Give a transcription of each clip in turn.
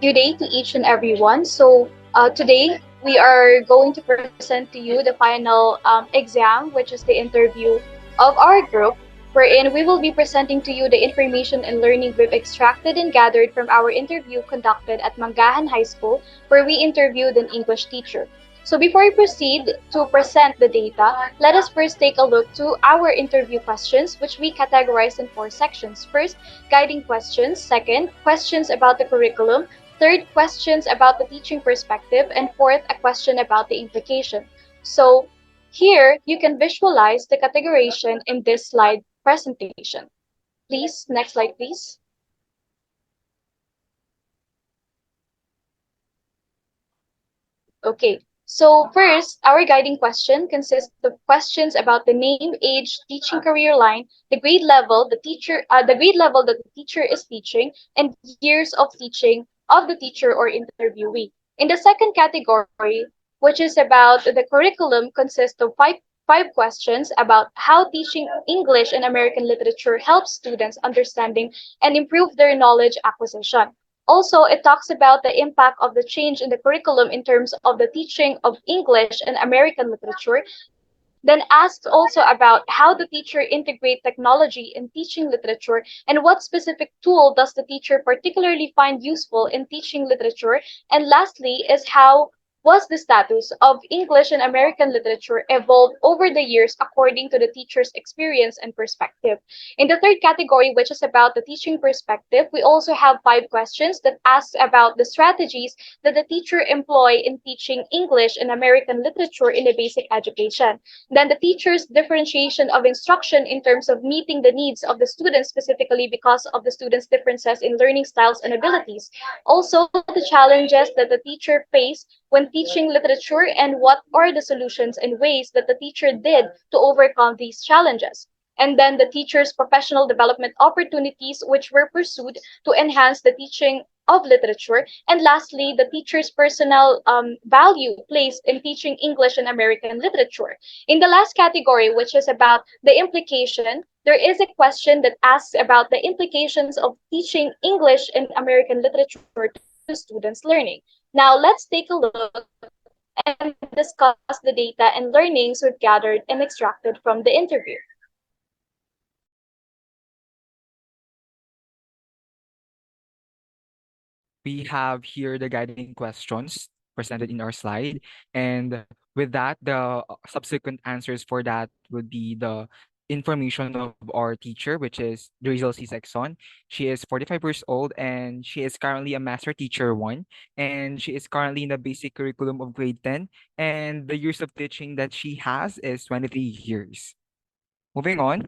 Good day to each and everyone. Today we are going to present to you the final exam, which is the interview of our group, wherein we will be presenting to you the information and learning we've extracted and gathered from our interview conducted at Mangahan High School, where we interviewed an English teacher. So before we proceed to present the data, let us first take a look to our interview questions, which we categorize in four sections. First, guiding questions. Second, questions about the curriculum. Third, questions about the teaching perspective. And fourth, a question about the implication. So here, you can visualize the categorization in this slide presentation. Please, next slide, please. Okay, so first, our guiding question consists of questions about the name, age, teaching career line, the grade level that the teacher is teaching, and years of teaching of the teacher or interviewee. In the second category, which is about the curriculum, consists of five questions about how teaching English and American literature helps students understanding and improve their knowledge acquisition. Also, it talks about the impact of the change in the curriculum in terms of the teaching of English and American literature, then asks also about how the teacher integrate technology in teaching literature and what specific tool does the teacher particularly find useful in teaching literature. And lastly is how was the status of English and American literature evolved over the years according to the teacher's experience and perspective. In the third category, which is about the teaching perspective, we also have five questions that ask about the strategies that the teacher employ in teaching English and American literature in the basic education. Then the teacher's differentiation of instruction in terms of meeting the needs of the students specifically because of the students' differences in learning styles and abilities. Also, the challenges that the teacher faced when teaching literature and what are the solutions and ways that the teacher did to overcome these challenges. And then the teacher's professional development opportunities which were pursued to enhance the teaching of literature. And lastly, the teacher's personal value placed in teaching English and American literature. In the last category, which is about the implication, there is a question that asks about the implications of teaching English and American literature to students' learning. Now, let's take a look and discuss the data and learnings we've gathered and extracted from the interview. We have here the guiding questions presented in our slide. And with that, the subsequent answers for that would be the information of our teacher, which is Drizzle C. Sexton. She is 45 years old and she is currently a master teacher one. And she is currently in the basic curriculum of grade 10. And the years of teaching that she has is 23 years. Moving on.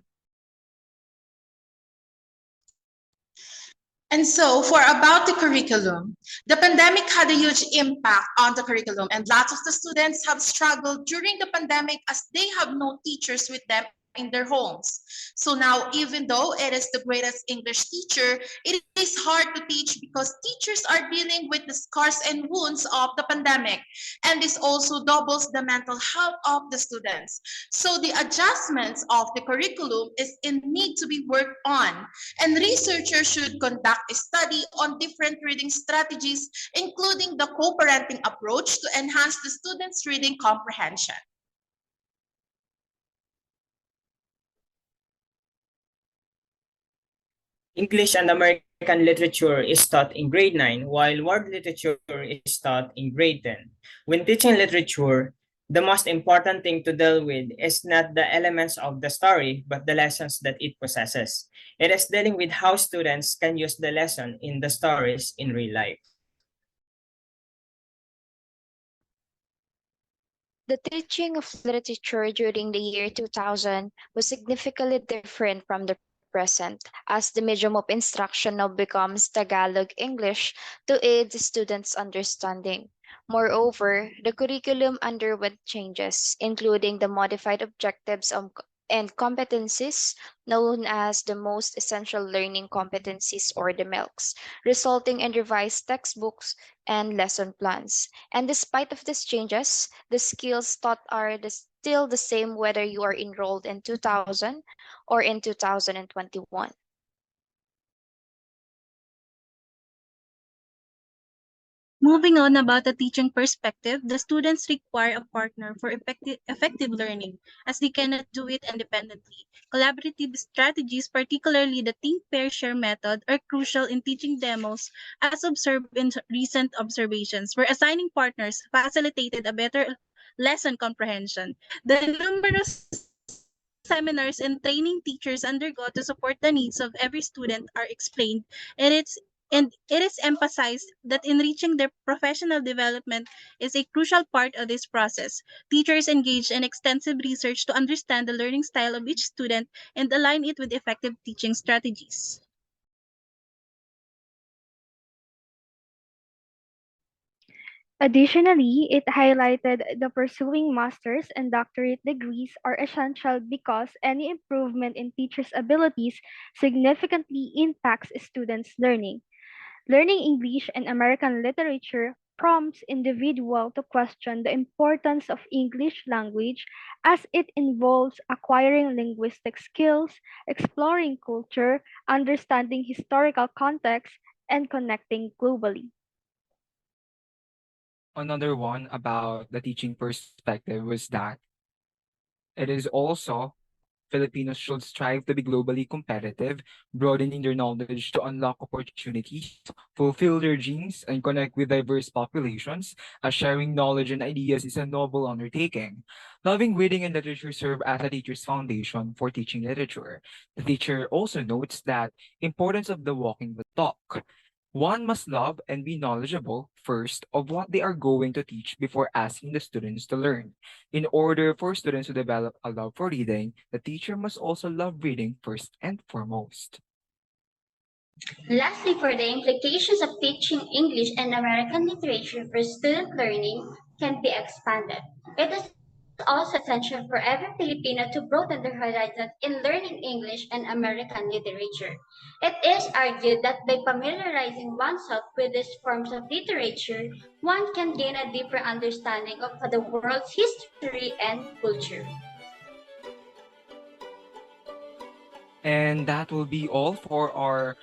And so, for about the curriculum, the pandemic had a huge impact on the curriculum, and lots of the students have struggled during the pandemic as they have no teachers with them in their homes. So now, even though it is the greatest English teacher, it is hard to teach because teachers are dealing with the scars and wounds of the pandemic. And this also doubles the mental health of the students. So the adjustments of the curriculum is in need to be worked on. And researchers should conduct a study on different reading strategies, including the co-parenting approach to enhance the students' reading comprehension. English and American literature is taught in grade 9, while world literature is taught in grade 10. When teaching literature, the most important thing to deal with is not the elements of the story, but the lessons that it possesses. It is dealing with how students can use the lesson in the stories in real life. The teaching of literature during the year 2000 was significantly different from the present, as the medium of instruction now becomes Tagalog English to aid the students' understanding. Moreover, the curriculum underwent changes, including the modified objectives and competencies known as the most essential learning competencies or the MELCs, resulting in revised textbooks and lesson plans. And despite of these changes, the skills taught are still the same whether you are enrolled in 2000 or in 2021. Moving on about the teaching perspective, the students require a partner for effective learning as they cannot do it independently. Collaborative strategies, particularly the think, pair, share method, are crucial in teaching demos as observed in recent observations, where assigning partners facilitated a better lesson comprehension. The numerous seminars and training teachers undergo to support the needs of every student are explained, and it is emphasized that enriching their professional development is a crucial part of this process. Teachers engage in extensive research to understand the learning style of each student and align it with effective teaching strategies. Additionally, it highlighted the pursuing master's and doctorate degrees are essential because any improvement in teachers' abilities significantly impacts students' learning. Learning English and American literature prompts individual to question the importance of English language as it involves acquiring linguistic skills, exploring culture, understanding historical context, and connecting globally. Another one about the teaching perspective was that it is also Filipinos should strive to be globally competitive, broadening their knowledge to unlock opportunities, fulfill their dreams, and connect with diverse populations, as sharing knowledge and ideas is a noble undertaking. Loving reading and literature serve as a teacher's foundation for teaching literature. The teacher also notes that importance of the walking the talk. One must love and be knowledgeable first of what they are going to teach before asking the students to learn. In order for students to develop a love for reading, the teacher must also love reading first and foremost. Lastly, for the implications of teaching English and American literature for student learning can be expanded. It is also essential for every Filipino to broaden their horizons in learning English and American literature. It is argued that by familiarizing oneself with these forms of literature, one can gain a deeper understanding of the world's history and culture. And that will be all for our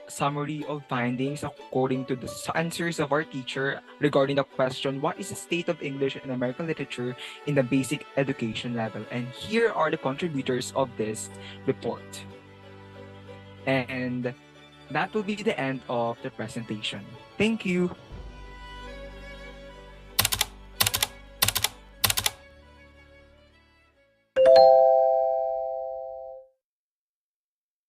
summary of findings according to the answers of our teacher regarding the question, what is the state of English and American literature in the basic education level? And here are the contributors of this report. And that will be the end of the presentation. Thank you.